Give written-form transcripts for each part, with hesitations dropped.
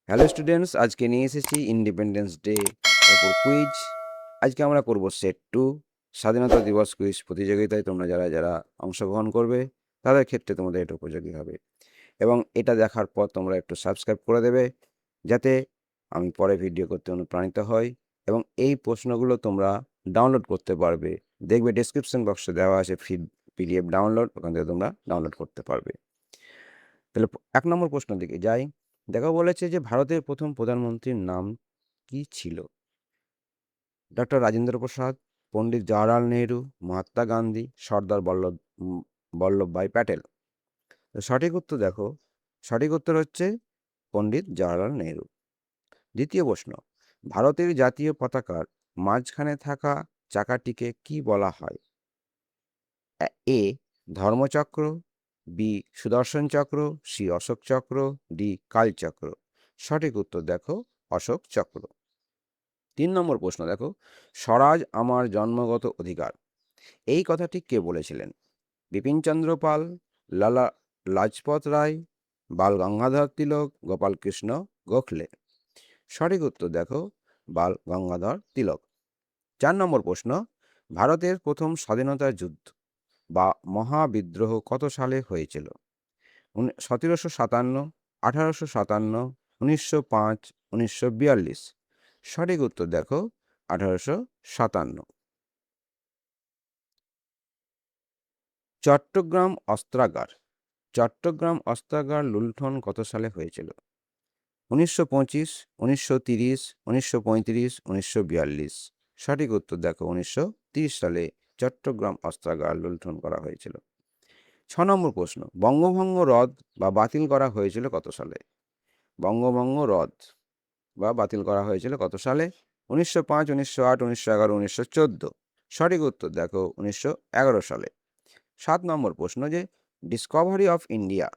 Hello students, আজকে নিয়ে এসেছি ইন্ডিপেন্ডেন্স ডে ওপর কুইজ। আজকে আমরা করব সেট 2 স্বাধীনতা দিবস কুইজ প্রতিযোগিতায়। তোমরা যারা যারা অংশগ্রহণ করবে তাদের ক্ষেত্রে তোমাদের এটা উপযোগী হবে, এবং এটা দেখার পর তোমরা একটু সাবস্ক্রাইব করে দেবে যাতে আমি পরে ভিডিও করতে অনুপ্রাণিত হই। এবং এই প্রশ্নগুলো তোমরা ডাউনলোড করতে পারবে, দেখবে ডেসক্রিপশন বক্সে দেওয়া আছে ফ্রি পিডিএফ ডাউনলোড, ওখান থেকে তোমরা ডাউনলোড করতে পারবে। তাহলে 1 নম্বর প্রশ্নের দিকে যাই। দেখো, বলেছে যে ভারতের প্রথম প্রধানমন্ত্রীর নাম কি ছিল? ডক্টর রাজেন্দ্র প্রসাদ, পণ্ডিত জওয়াহরলাল নেহরু, মহাত্মা গান্ধী, সর্দার বল্লভভাই প্যাটেল। তো সঠিক উত্তর দেখো, সঠিক উত্তর হচ্ছে পণ্ডিত জওয়াহরলাল নেহরু। দ্বিতীয় প্রশ্ন, ভারতের জাতীয় পতাকার মাঝখানে থাকা চাকাটিকে কি বলা হয়? এ ধর্মচক্র, বি সুদর্শন চক্র, সি অশোক চক্র, ডি কালচক্র। সঠিক উত্তর দেখো অশোক চক্র। 3 নম্বর প্রশ্ন দেখো, স্বরাজ আমার জন্মগত অধিকার, এই কথাটি কে বলেছিলেন? বিপিনচন্দ্র পাল, লালা লাজপত রায়, বাল গঙ্গাধর তিলক, গোপালকৃষ্ণ গোখলে। সঠিক উত্তর দেখো বাল গঙ্গাধর তিলক। 4 নম্বর প্রশ্ন, ভারতের প্রথম স্বাধীনতা যুদ্ধ বা মহাবিদ্রোহ কত সালে হয়েছিল? 1757, 1857, 1905, 1942। সঠিক উত্তর দেখো 1857। চট্টগ্রাম অস্ত্রাগার, চট্টগ্রাম অস্ত্রাগার লুণ্ঠন কত সালে হয়েছিল? 1925, 1930, 1935, 1942। সঠিক উত্তর দেখো 1930 সালে চট্টগ্রাম অস্ত্রাগার লুণ্ঠন করা হয়েছিল। 6 নম্বর প্রশ্ন, বঙ্গভঙ্গ রদ বা বাতিল করা হয়েছিল কত সালে? বঙ্গভঙ্গ রদ বা বাতিল করা হয়েছিল কত সালে? 1905, 1908, 1911, 1914। সঠিক উত্তর দেখো 1911 সালে। 7 নম্বর প্রশ্ন, যে Discovery of India,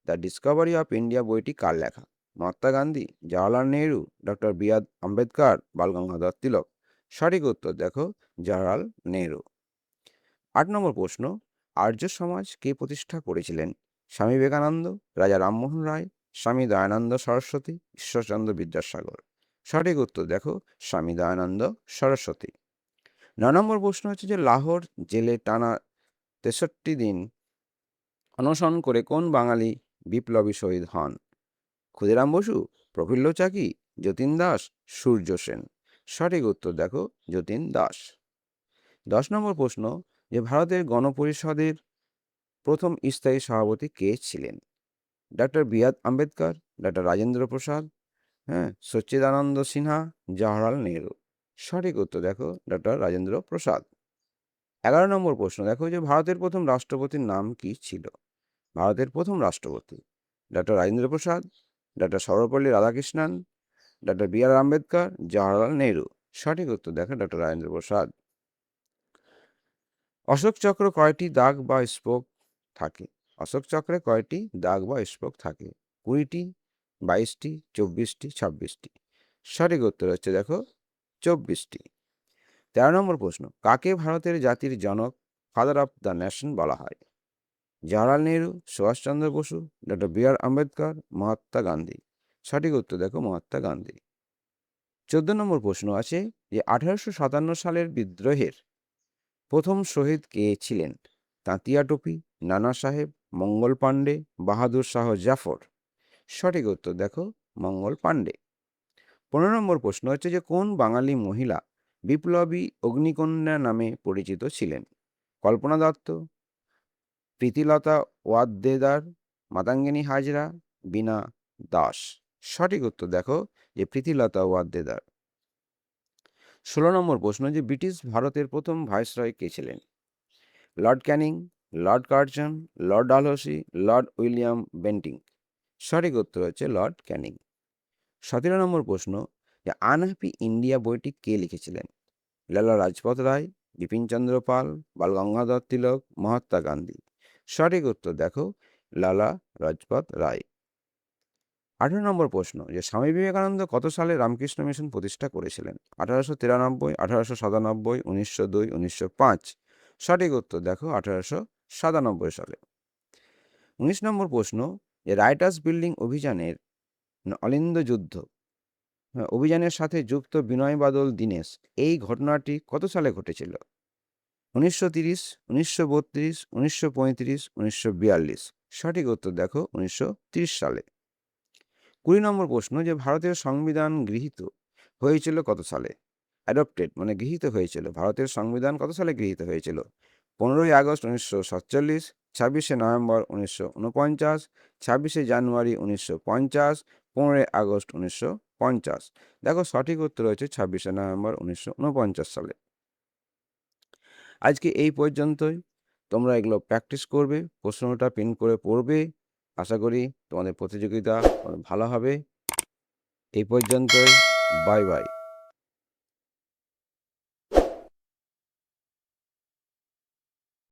the Discovery of India বইটি কার লেখা? Mahatma Gandhi, Jawaharlal Nehru, doctor B R Ambedkar, বাল গঙ্গাধর তিলক। সঠিক উত্তর দেখো জওয়াহরলাল নেহরু। 8 নম্বর প্রশ্ন, আর্য সমাজ কে প্রতিষ্ঠা করেছিলেন? স্বামী বিবেকানন্দ, রাজা রামমোহন রায়, স্বামী দয়ানন্দ সরস্বতী, ঈশ্বরচন্দ্র বিদ্যাসাগর। সঠিক উত্তর দেখো স্বামী দয়ানন্দ সরস্বতী। 9 নম্বর প্রশ্ন হচ্ছে যে লাহোর জেলে টানা 63 দিন অনশন করে কোন বাঙালি বিপ্লবী শহীদ হন? ক্ষুদিরাম বসু, প্রফুল্ল চাকি, যতীন দাস, সূর্য সেন। সঠিক উত্তর দেখো যতীন দাস। 10 নম্বর প্রশ্ন, যে ভারতের গণপরিষদের প্রথম স্থায়ী সভাপতি কে ছিলেন? Doctor B R Ambedkar, doctor Rajendra প্রসাদ, সচ্চিদানন্দ সিনহা, জওহরলাল নেহরু। সঠিক উত্তর দেখো ডক্টর রাজেন্দ্র প্রসাদ। 11 নম্বর প্রশ্ন দেখো, যে ভারতের প্রথম রাষ্ট্রপতির নাম কি ছিল? ভারতের প্রথম রাষ্ট্রপতি doctor Rajendra Prasad, doctor Sarvepalli Radhakrishnan, doctor B R Ambedkar, Jawaharlal Nehru. সঠিক উত্তর দেখো ডক্টর রাজেন্দ্র প্রসাদ। অশোক চক্র কয়টি দাগ বা স্পোক থাকে? অশোক চক্রে কয়টি দাগ বা স্পোক থাকে? 20টি, 22টি, 24টি, 26টি। সঠিক উত্তর হচ্ছে দেখো 24টি। 13 নম্বর প্রশ্ন, কাকে ভারতের জাতির জনক, ফাদার অফ দ্য নেশন বলা হয়? Jawaharlal Nehru, Subhash Chandra Basu, doctor B R Ambedkar, Mahatma Gandhi. সঠিক উত্তর দেখো মহাত্মা গান্ধী। 14 নম্বর প্রশ্ন আছে যে 1857 সালের বিদ্রোহের প্রথম শহীদ কে ছিলেন? তাঁতিয়া টোপি, নানা সাহেব, মঙ্গল পাণ্ডে, বাহাদুর শাহ জাফর। সঠিক উত্তর দেখো মঙ্গল পাণ্ডে। 15 নম্বর প্রশ্ন হচ্ছে যে কোন বাঙালি মহিলা বিপ্লবী অগ্নিকন্যা নামে পরিচিত ছিলেন? কল্পনা দত্ত, প্রীতিলতা ওয়াদ্দেদার, মাতঙ্গিনী হাজরা, বীণা দাস। সঠিক উত্তর দেখো যে প্রীতিলতা ওয়াদ্দেদার। 16 নম্বর প্রশ্ন, যে ব্রিটিশ ভারতের প্রথম ভাইসরয় কে ছিলেন? Lord Canning, Lord Curzon, Lord Dalhousie, Lord William Bentinck. সঠিক উত্তর হচ্ছে লর্ড ক্যানিং। 17 নম্বর প্রশ্ন, যে আনহ্যাপি ইন্ডিয়া বইটি কে লিখেছিলেন? লালা লাজপত রায়, বিপিনচন্দ্র পাল, বাল গঙ্গাধর তিলক, মহাত্মা গান্ধী। সঠিক উত্তর দেখো লালা লাজপত রায়। 18 নম্বর প্রশ্ন, যে স্বামী বিবেকানন্দ কত সালে রামকৃষ্ণ মিশন প্রতিষ্ঠা করেছিলেন? 1893, 1897, 1902, 1905। সঠিক উত্তর দেখো 1897 সালে। 19 নম্বর প্রশ্ন, যে রাইটার্স বিল্ডিং অভিযানের অলিন্দ যুদ্ধ। হ্যাঁ, অভিযানের সাথে যুক্ত বিনয় বাদল দীনেশ, এই ঘটনাটি কত সালে ঘটেছিল? 1930, 1932, 1935, 1942। সঠিক উত্তর দেখো 1930 সালে। 20 নম্বর প্রশ্ন, যে ভারতের সংবিধান গৃহীত হয়েছিল কত সালে? অ্যাডপ্টেড মানে গৃহীত হয়েছিল। ভারতের সংবিধান কত সালে গৃহীত হয়েছিল? 15ই আগস্ট 1947, 26শে নভেম্বর 1949, 26শে জানুয়ারি 1950, 15ই আগস্ট 1950। দেখো সঠিক উত্তর হচ্ছে 26শে নভেম্বর 1949 সালে। আজকে এই পর্যন্তই। তোমরা এগুলো প্র্যাকটিস করবে, প্রশ্নটা প্রিন্ট করে পড়বে। আশা করি তোমাদের প্রতিযোগিতা ভালো হবে। এই পর্যন্তই। Bye bye.